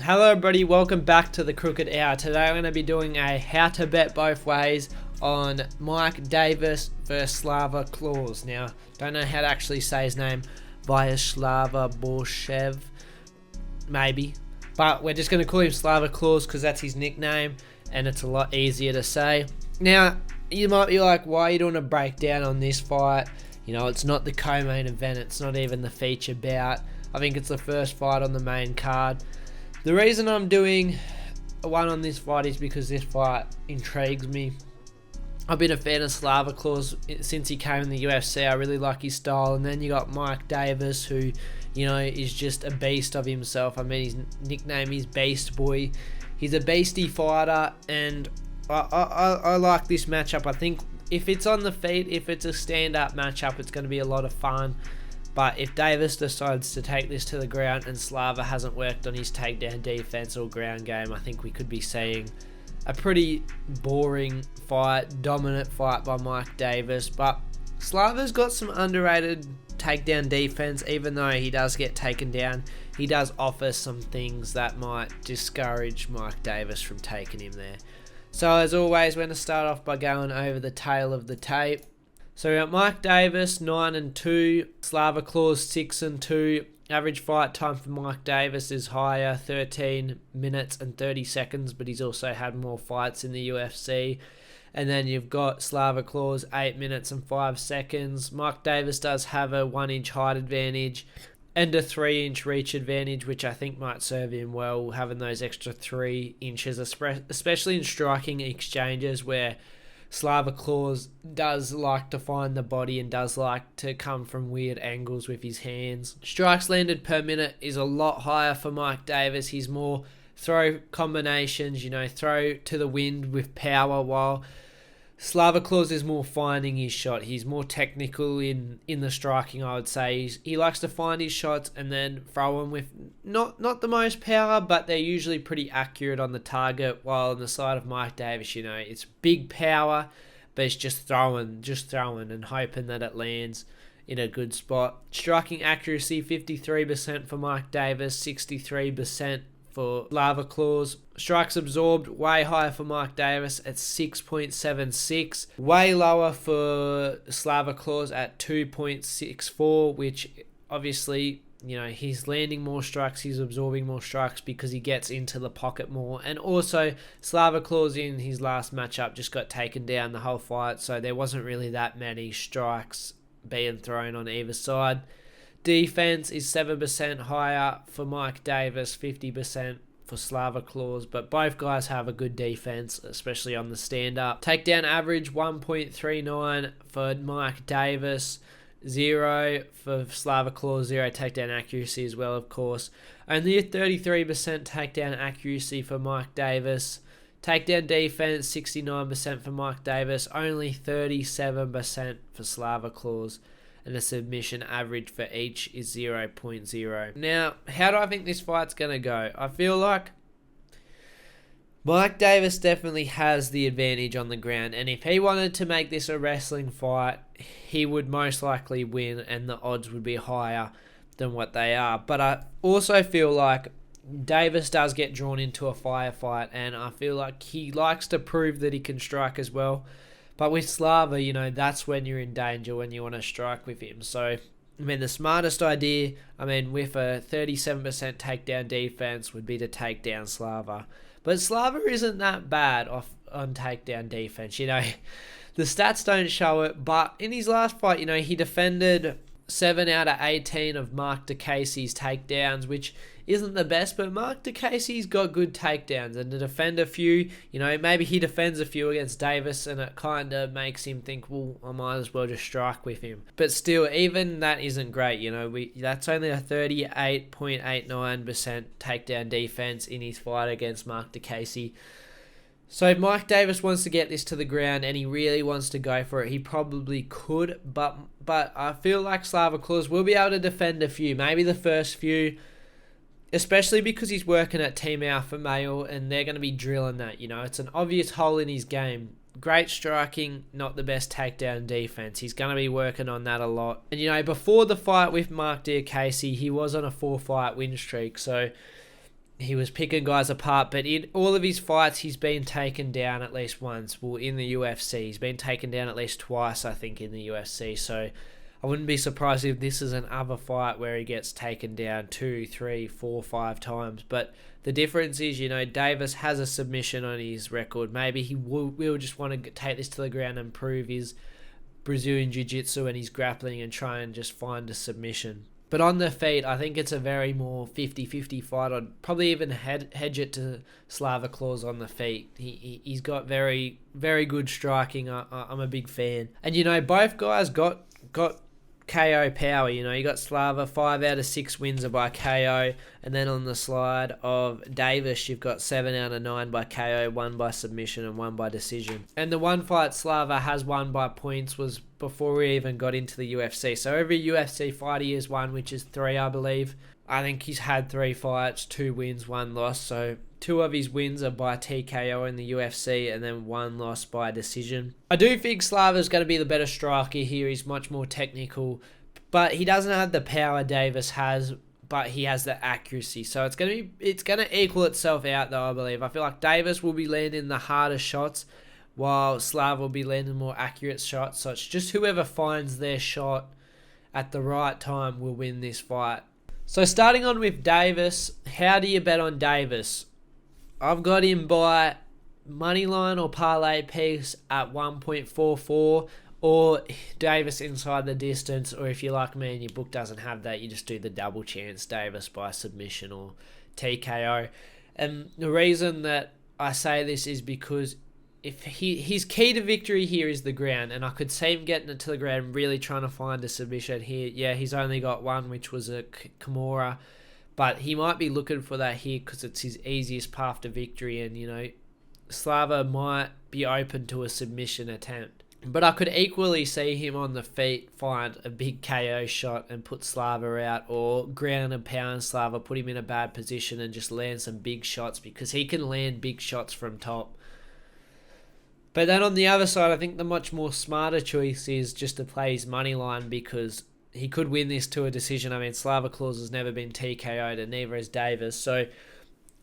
Hello everybody, welcome back to the Crooked Hour. Today I'm going to be doing a how to bet both ways on Mike Davis versus Slava Claus. Now, don't know how to actually say his name, Viacheslav Borshchev, maybe. But we're just going to call him Slava Claus because that's his nickname and it's a lot easier to say. Now, you might be like, why are you doing a breakdown on this fight? You know, it's not the co-main event, it's not even the feature bout. I think it's the first fight on the main card. The reason I'm doing one on this fight is because this fight intrigues me. I've been a fan of Slava Claus since he came in the UFC. I really like his style. And then you got Mike Davis, who, you know, is just a beast of himself. I mean, his nickname is Beast Boy. He's a beastie fighter, and I like this matchup. I think if it's on the feet, if it's a stand-up matchup, it's going to be a lot of fun. But if Davis decides to take this to the ground and Slava hasn't worked on his takedown defense or ground game, I think we could be seeing a pretty boring fight, dominant fight by Mike Davis. But Slava's got some underrated takedown defense. Even though he does get taken down, he does offer some things that might discourage Mike Davis from taking him there. So as always, we're going to start off by going over the tail of the tape. So we got Mike Davis 9-2, Slava Claus 6-2. Average fight time for Mike Davis is higher, 13 minutes and 30 seconds, but he's also had more fights in the UFC. And then you've got Slava Claus 8 minutes and 5 seconds. Mike Davis does have a 1-inch height advantage and a 3-inch reach advantage, which I think might serve him well, having those extra 3 inches, especially in striking exchanges where Slava Claus does like to find the body and does like to come from weird angles with his hands. Strikes landed per minute is a lot higher for Mike Davis. He's more throw combinations, you know, throw to the wind with power, while Slava Claus is more finding his shot. He's more technical in the striking, I would say. He likes to find his shots and then throw them with not the most power, but they're usually pretty accurate on the target, while on the side of Mike Davis, you know, it's big power, but it's just throwing and hoping that it lands in a good spot. Striking accuracy, 53% for Mike Davis, 63% for Slava Claus. Strikes absorbed, way higher for Mike Davis at 6.76. Way lower for Slava Claus at 2.64, which obviously, you know, he's landing more strikes, he's absorbing more strikes because he gets into the pocket more. And also, Slava Claus in his last matchup just got taken down the whole fight, so there wasn't really that many strikes being thrown on either side. Defense is 7% higher for Mike Davis, 50% for Slava Claus, but both guys have a good defense, especially on the stand-up. Takedown average 1.39 for Mike Davis, 0 for Slava Claus, 0 takedown accuracy as well, of course. Only a 33% takedown accuracy for Mike Davis. Takedown defense 69% for Mike Davis, only 37% for Slava Claus. And the submission average for each is 0.0. Now, how do I think this fight's going to go? I feel like Mike Davis definitely has the advantage on the ground, and if he wanted to make this a wrestling fight, he would most likely win, and the odds would be higher than what they are. But I also feel like Davis does get drawn into a firefight, and I feel like he likes to prove that he can strike as well. But with Slava, you know, that's when you're in danger, when you want to strike with him. So, I mean, the smartest idea, with a 37% takedown defense would be to take down Slava. But Slava isn't that bad on takedown defense, you know. The stats don't show it, but in his last fight, you know, he defended 7 out of 18 of Mark DeCasey's takedowns, which isn't the best, but Mark DeCasey's got good takedowns, and to defend a few, you know, maybe he defends a few against Davis, and it kind of makes him think, well, I might as well just strike with him. But still, even that isn't great, you know, that's only a 38.89% takedown defense in his fight against Mark DeCasey. So if Mike Davis wants to get this to the ground and he really wants to go for it, he probably could, but I feel like Slava Claus will be able to defend a few, maybe the first few, especially because he's working at Team Alpha Male and they're going to be drilling that, you know. It's an obvious hole in his game. Great striking, not the best takedown defense. He's going to be working on that a lot. And, you know, before the fight with Mark DeCasey, he was on a 4-fight win streak, so he was picking guys apart, but in all of his fights, he's been taken down at least once. Well, in the UFC, he's been taken down at least twice, I think, in the UFC. So I wouldn't be surprised if this is another fight where he gets taken down 2, 3, 4, 5 times. But the difference is, Davis has a submission on his record. Maybe he will just want to take this to the ground and prove his Brazilian Jiu-Jitsu and his grappling and try and just find a submission. But on the feet, I think it's a very more 50-50 fight. I'd probably even hedge it to Slava Claus on the feet. He's got very, very good striking. I'm a big fan. And, both guys got KO power. You got Slava, 5 out of 6 wins are by KO. And then on the slide of Davis, you've got 7 out of 9 by KO, 1 by submission and 1 by decision. And the one fight Slava has won by points was before we even got into the UFC. So every UFC fight he has won, which is 3, I believe. I think he's had 3 fights, 2 wins, 1 loss. So 2 of his wins are by TKO in the UFC and then 1 loss by decision. I do think Slava's going to be the better striker here. He's much more technical, but he doesn't have the power Davis has, but he has the accuracy. So it's going to equal itself out though, I believe. I feel like Davis will be landing the harder shots while Slava will be landing more accurate shots. So it's just whoever finds their shot at the right time will win this fight. So starting on with Davis, how do you bet on Davis? I've got him by moneyline or parlay piece at 1.44 or Davis inside the distance, or if you're like me and your book doesn't have that, you just do the double chance Davis by submission or TKO. And the reason that I say this is because if his key to victory here is the ground, and I could see him getting it to the ground, really trying to find a submission here. Yeah, he's only got one, which was a Kimura, but he might be looking for that here because it's his easiest path to victory, and Slava might be open to a submission attempt. But I could equally see him on the feet find a big KO shot and put Slava out, or ground and pound Slava, put him in a bad position and just land some big shots, because he can land big shots from top. But then on the other side, I think the much more smarter choice is just to play his money line, because he could win this to a decision. I mean, Slava Claus has never been TKO'd and neither has Davis. So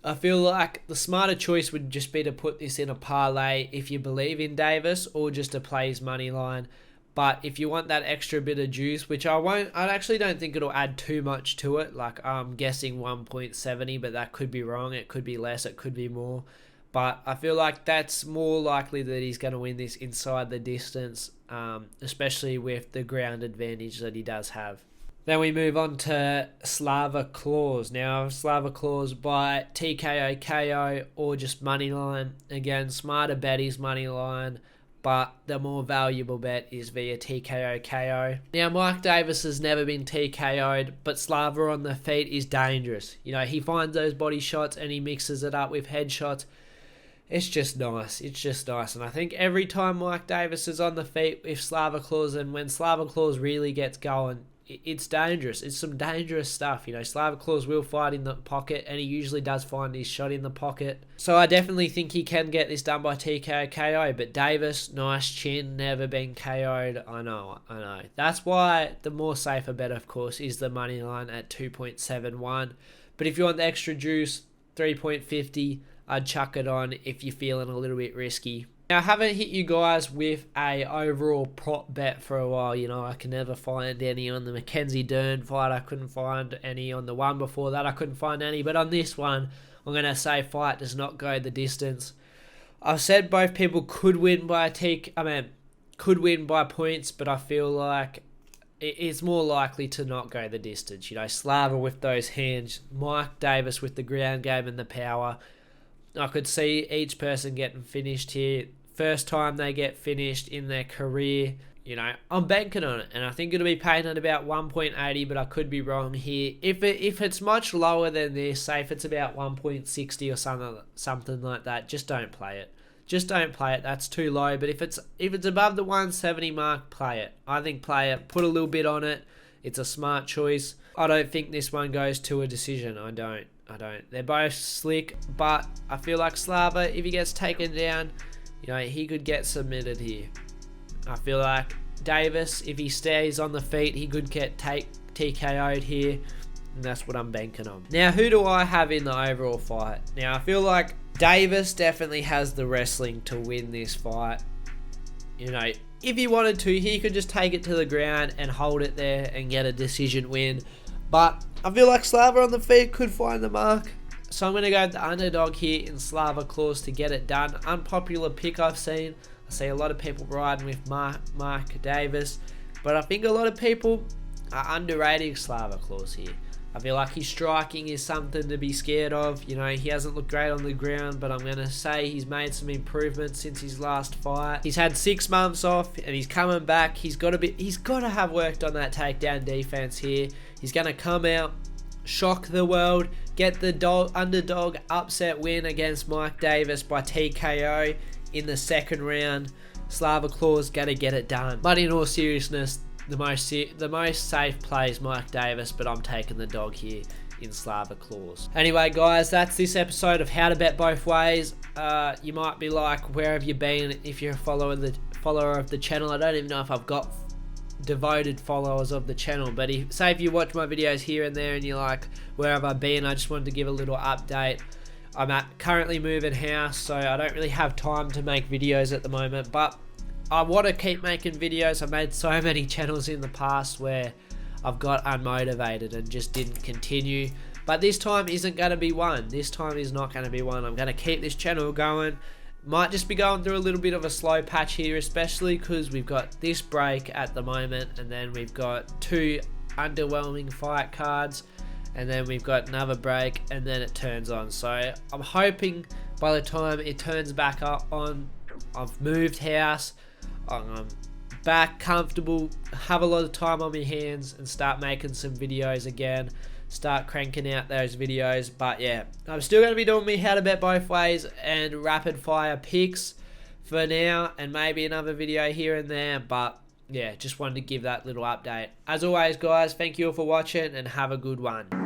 I feel like the smarter choice would just be to put this in a parlay if you believe in Davis, or just to play his money line. But if you want that extra bit of juice, which I actually don't think it'll add too much to it. Like I'm guessing 1.70, but that could be wrong. It could be less, it could be more. But I feel like that's more likely that he's going to win this inside the distance, especially with the ground advantage that he does have. Then we move on to Slava Claus. Now, Slava Claus by TKO, KO, or just money line. Again, smarter bet is money line, but the more valuable bet is via TKO, KO. Now, Mike Davis has never been TKO'd, but Slava on the feet is dangerous. He finds those body shots and he mixes it up with headshots. It's just nice. And I think every time Mike Davis is on the feet with Slava Claus, and when Slava Claus really gets going, it's dangerous. It's some dangerous stuff. Slava Claus will fight in the pocket, and he usually does find his shot in the pocket. So I definitely think he can get this done by TKO, KO. But Davis, nice chin, never been KO'd. I know. That's why the more safer bet, of course, is the money line at 2.71. But if you want the extra juice, 3.50. I'd chuck it on if you're feeling a little bit risky. Now, I haven't hit you guys with a overall prop bet for a while. I can never find any on the Mackenzie Dern fight. I couldn't find any on the one before that. I couldn't find any. But on this one, I'm going to say fight does not go the distance. I've said both people could win by could win by points, but I feel like it's more likely to not go the distance. Slava with those hands, Mike Davis with the ground game and the power. I could see each person getting finished here. First time they get finished in their career. I'm banking on it, and I think it'll be paying at about 1.80, but I could be wrong here. If it's much lower than this, say if it's about 1.60 or something like that, just don't play it. That's too low. But if it's above the 170 mark, play it. I think play it. Put a little bit on it. It's a smart choice. I don't think this one goes to a decision. I don't. They're both slick, but I feel like Slava, if he gets taken down, he could get submitted here. I feel like Davis, if he stays on the feet, he could get TKO'd here. and that's what I'm banking on. Now, who do I have in the overall fight? Now, I feel like Davis definitely has the wrestling to win this fight. You know, if he wanted to, he could just take it to the ground and hold it there and get a decision win. But I feel like Slava on the feet could find the mark. So I'm going to go with the underdog here in Slava Claus to get it done. Unpopular pick I've seen. I see a lot of people riding with Mark Davis. But I think a lot of people are underrating Slava Claus here. I feel like his striking is something to be scared of. You know, he hasn't looked great on the ground, but I'm going to say he's made some improvements since his last fight. He's had 6 months off and he's coming back. He's got to have worked on that takedown defense here. He's going to come out, shock the world, get the underdog upset win against Mike Davis by TKO in the second round. Slava Claus got to get it done. But in all seriousness, the most safe play is Mike Davis, but I'm taking the dog here in Slava Claus. Anyway, guys, that's this episode of How to Bet Both Ways. You might be like, where have you been if you're a follower of the channel? I don't even know if I've got devoted followers of the channel, but if you watch my videos here and there and you're like, where have I been? I just wanted to give a little update. I'm currently moving house, so I don't really have time to make videos at the moment, but I want to keep making videos. I've made so many channels in the past where I've got unmotivated and just didn't continue, but this time isn't going to be one. This time is not going to be one. I'm going to keep this channel going. Might just be going through a little bit of a slow patch here, especially because we've got this break at the moment, and then we've got 2 underwhelming fight cards, and then we've got another break, and then it turns on. So I'm hoping by the time it turns back up on, I've moved house, I'm back comfortable, have a lot of time on my hands, and start making some videos again. Start cranking out those videos. But yeah, I'm still going to be doing me How to Bet Both Ways and rapid fire picks for now, and maybe another video here and there. But yeah, just wanted to give that little update. As always, guys, thank you all for watching and have a good one.